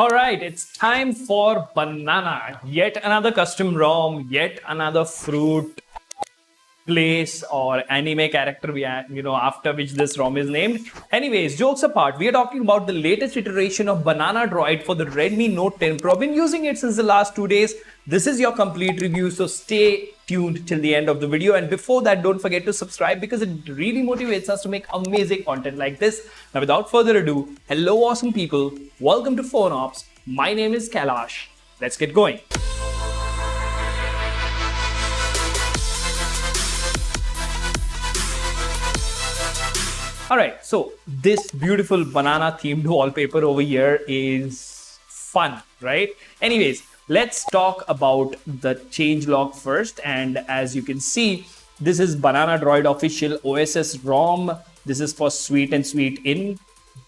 All right, it's time for Banana. Yet another custom ROM, yet another fruit place or anime character after which this ROM is named. Anyways, jokes apart, we are talking about the latest iteration of BananaDroid for the Redmi Note 10 Pro. I've been using it since the last 2 days. This is your complete review, so stay tuned till the end of the video. And before that, don't forget to subscribe because it really motivates us to make amazing content like this. Now, without further ado, hello awesome people. Welcome to PhoneOps. My name is Kailash. Let's get going. Alright, so this beautiful banana themed wallpaper over here is fun, right? Anyways, let's talk about the changelog first. And as you can see, this is BananaDroid official OSS ROM. This is for Sweet and Sweet in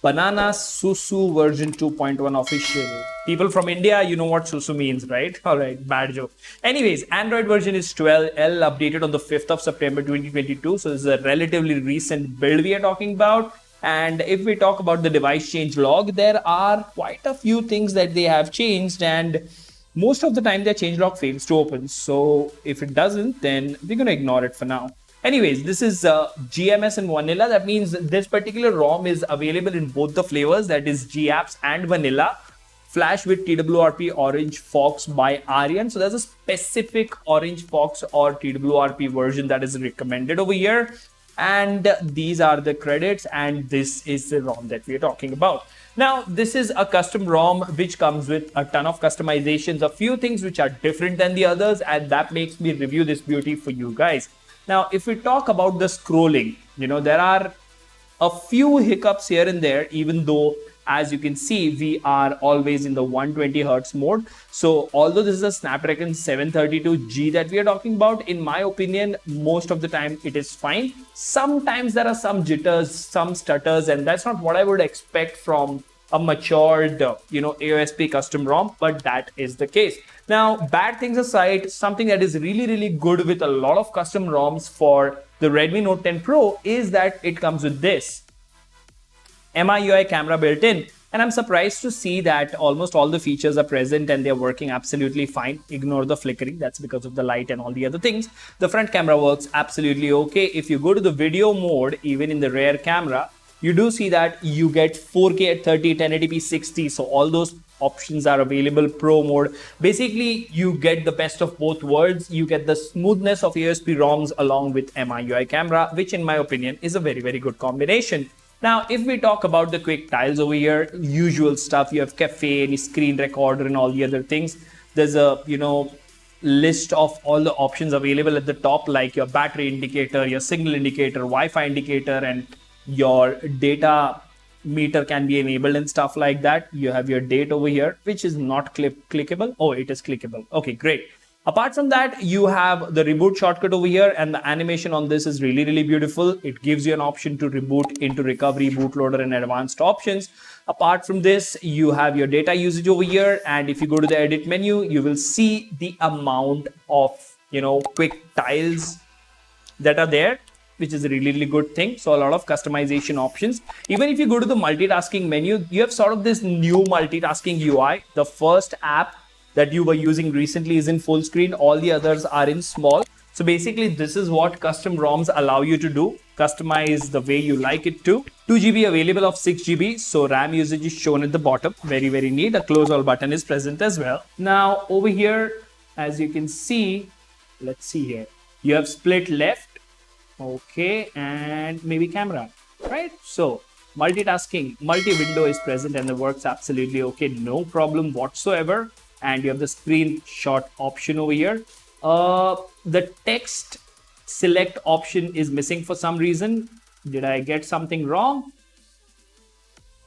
Banana Susu version 2.1 official. People from India, you know what Susu means, right? All right, bad joke. Anyways, Android version is 12L, updated on the 5th of September 2022. So this is a relatively recent build we are talking about. And if we talk about the device change log, there are quite a few things that they have changed, and most of the time their change log fails to open. So if it doesn't, then we're going to ignore it for now. Anyways, this is GMS and vanilla. That means this particular ROM is available in both the flavors, that is GApps and vanilla. Flash with TWRP Orange Fox by Aryan. So there's a specific Orange Fox or TWRP version that is recommended over here. And these are the credits, and this is the ROM that we are talking about. Now, this is a custom ROM which comes with a ton of customizations, a few things which are different than the others, and that makes me review this beauty for you guys. Now, if we talk about the scrolling, there are a few hiccups here and there, even though, as you can see, we are always in the 120 Hertz mode. So although this is a Snapdragon 732G that we are talking about, in my opinion, most of the time it is fine. Sometimes there are some jitters, some stutters, and that's not what I would expect from a matured, AOSP custom ROM, but that is the case. Now, bad things aside, something that is really, really good with a lot of custom ROMs for the Redmi Note 10 Pro is that it comes with this MIUI camera built in. And I'm surprised to see that almost all the features are present and they're working absolutely fine. Ignore the flickering, that's because of the light and all the other things. The front camera works absolutely okay. If you go to the video mode, even in the rear camera, you do see that you get 4K at 30, 1080p 60. So all those options are available. Pro mode. Basically, you get the best of both worlds. You get the smoothness of AOSP ROMs along with MIUI camera, which in my opinion is a very, very good combination. Now, if we talk about the quick tiles over here, usual stuff, you have cafe, any screen recorder and all the other things. There's a, list of all the options available at the top, like your battery indicator, your signal indicator, Wi-Fi indicator, and your data meter can be enabled and stuff like that. You have your date over here, which is not clickable. Oh, it is clickable. Okay, great. Apart from that, you have the reboot shortcut over here, and the animation on this is really, really beautiful. It gives you an option to reboot into recovery, bootloader, and advanced options. Apart from this, you have your data usage over here, and if you go to the edit menu, you will see the amount of, quick tiles that are there, which is a really, really good thing. So a lot of customization options. Even if you go to the multitasking menu, you have sort of this new multitasking UI. The first app that you were using recently is in full screen. All the others are in small. So basically, this is what custom ROMs allow you to do. Customize the way you like it to. 2GB available of 6GB. So RAM usage is shown at the bottom. Very, very neat. A close all button is present as well. Now over here, as you can see, let's see here. You have split left. Okay, and maybe camera, right? So multitasking, multi-window is present and it works absolutely okay, no problem whatsoever. And you have the screenshot option over here. The text select option is missing for some reason. Did I get something wrong?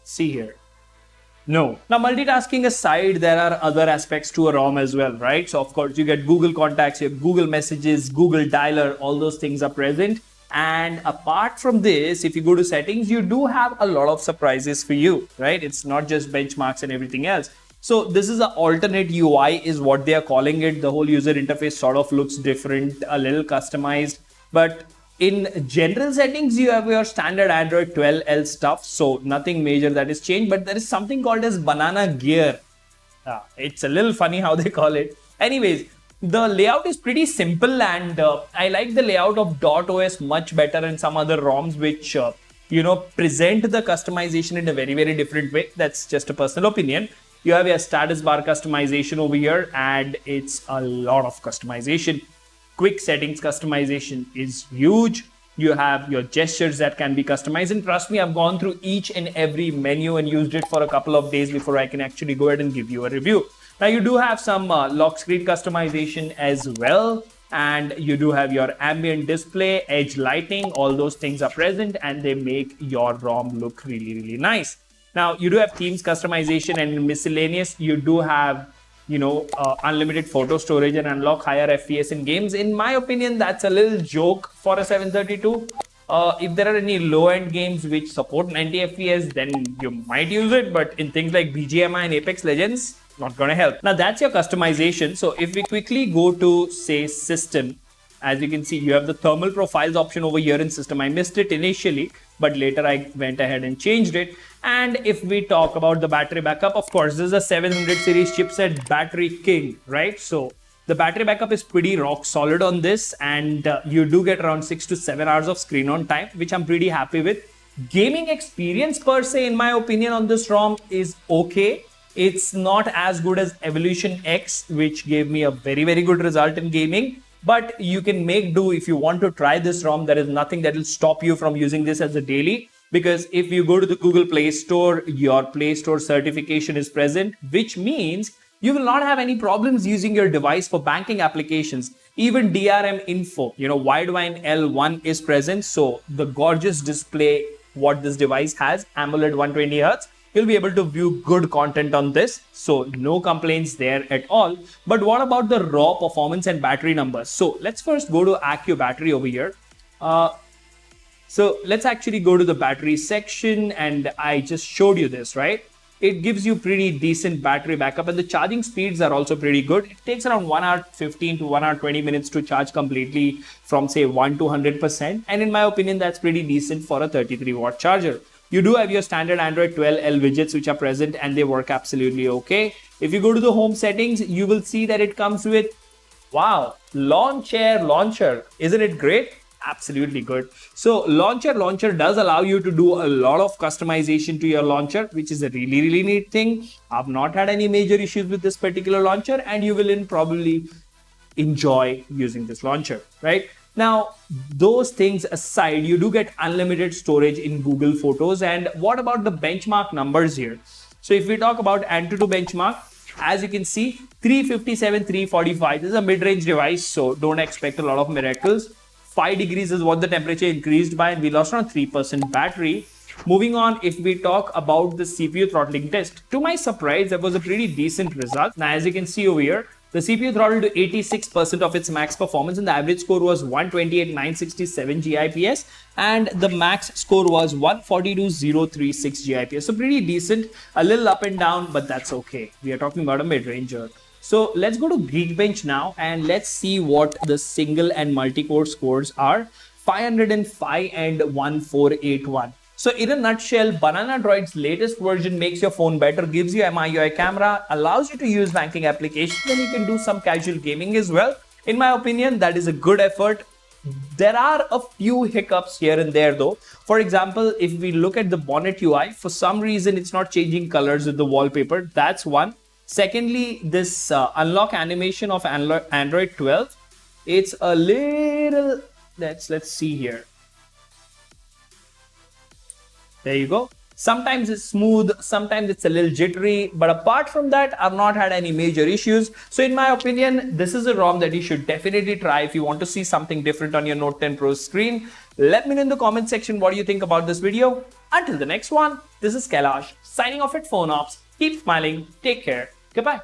See here. No. Now, multitasking aside, there are other aspects to a ROM as well, right? So, of course, you get Google Contacts, you have Google Messages, Google Dialer, all those things are present. And apart from this, if you go to settings, you do have a lot of surprises for you, right? It's not just benchmarks and everything else. So this is an alternate UI is what they are calling it. The whole user interface sort of looks different, a little customized, but in general settings, you have your standard Android 12L stuff. So nothing major that is changed, but there is something called as Banana Gear. It's a little funny how they call it. Anyways, the layout is pretty simple, and I like the layout of .os much better than some other ROMs which present the customization in a very, very different way. That's just a personal opinion. You have your status bar customization over here, and it's a lot of customization. Quick settings customization is huge. You have your gestures that can be customized, and trust me, I've gone through each and every menu and used it for a couple of days before I can actually go ahead and give you a review. Now you do have some lock screen customization as well, and you do have your ambient display, edge lighting, all those things are present, and they make your ROM look really, really nice. Now you do have themes customization, and in miscellaneous you do have unlimited photo storage and unlock higher FPS in games. In my opinion, that's a little joke for a 732. If there are any low-end games which support 90 FPS, then you might use it, but in things like BGMI and Apex Legends, not gonna help. Now that's your customization. So if we quickly go to, say, system, as you can see, you have the thermal profiles option over here in system. I missed it initially, but later I went ahead and changed it. And if we talk about the battery backup, of course, this is a 700 series chipset, battery king, right? So the battery backup is pretty rock solid on this, and you do get around 6 to 7 hours of screen on time, which I'm pretty happy with. Gaming experience per se, in my opinion, on this ROM is okay. It's not as good as Evolution X, which gave me a very, very good result in gaming. But you can make do if you want to try this ROM. There is nothing that will stop you from using this as a daily. Because if you go to the Google Play Store, your Play Store certification is present, which means you will not have any problems using your device for banking applications. Even DRM info, Widevine L1 is present. So the gorgeous display, what this device has, AMOLED 120 Hz, you'll be able to view good content on this. So no complaints there at all. But what about the raw performance and battery numbers? So let's first go to Accu battery over here. So let's actually go to the battery section, and I just showed you this, right? It gives you pretty decent battery backup, and the charging speeds are also pretty good. It takes around 1 hour 15 to 1 hour 20 minutes to charge completely from, say, 1 to 100%. And in my opinion, that's pretty decent for a 33-watt charger. You do have your standard Android 12L widgets which are present, and they work absolutely okay. If you go to the home settings, you will see that it comes with, wow, launcher. Isn't it great? Absolutely good. So launcher does allow you to do a lot of customization to your launcher, which is a really, really neat thing. I've not had any major issues with this particular launcher, and you will probably enjoy using this launcher, right? Now, those things aside, you do get unlimited storage in Google Photos. And what about the benchmark numbers here? So if we talk about Antutu benchmark, as you can see, 357, 345. This is a mid-range device, so don't expect a lot of miracles. 5 degrees is what the temperature increased by, and we lost around 3% battery. Moving on, if we talk about the CPU throttling test, to my surprise, that was a pretty decent result. Now, as you can see over here, the CPU throttled to 86% of its max performance, and the average score was 128,967 GIPS, and the max score was 142,036 GIPS. So pretty decent, a little up and down, but that's okay. We are talking about a mid-ranger. So let's go to Geekbench now, and let's see what the single and multi-core scores are. 505 and 1481. So in a nutshell, BananaDroid's latest version makes your phone better, gives you MIUI camera, allows you to use banking applications, and you can do some casual gaming as well. In my opinion, that is a good effort. There are a few hiccups here and there though. For example, if we look at the bonnet UI, for some reason it's not changing colors with the wallpaper. That's one. Secondly, this unlock animation of Android 12, it's a little, let's see here. There you go. Sometimes it's smooth, sometimes it's a little jittery, but apart from that, I've not had any major issues. So in my opinion, this is a ROM that you should definitely try if you want to see something different on your Note 10 Pro screen. Let me know in the comment section what you think about this video. Until the next one, this is Kailash signing off at PhoneOps. Keep smiling, take care, goodbye.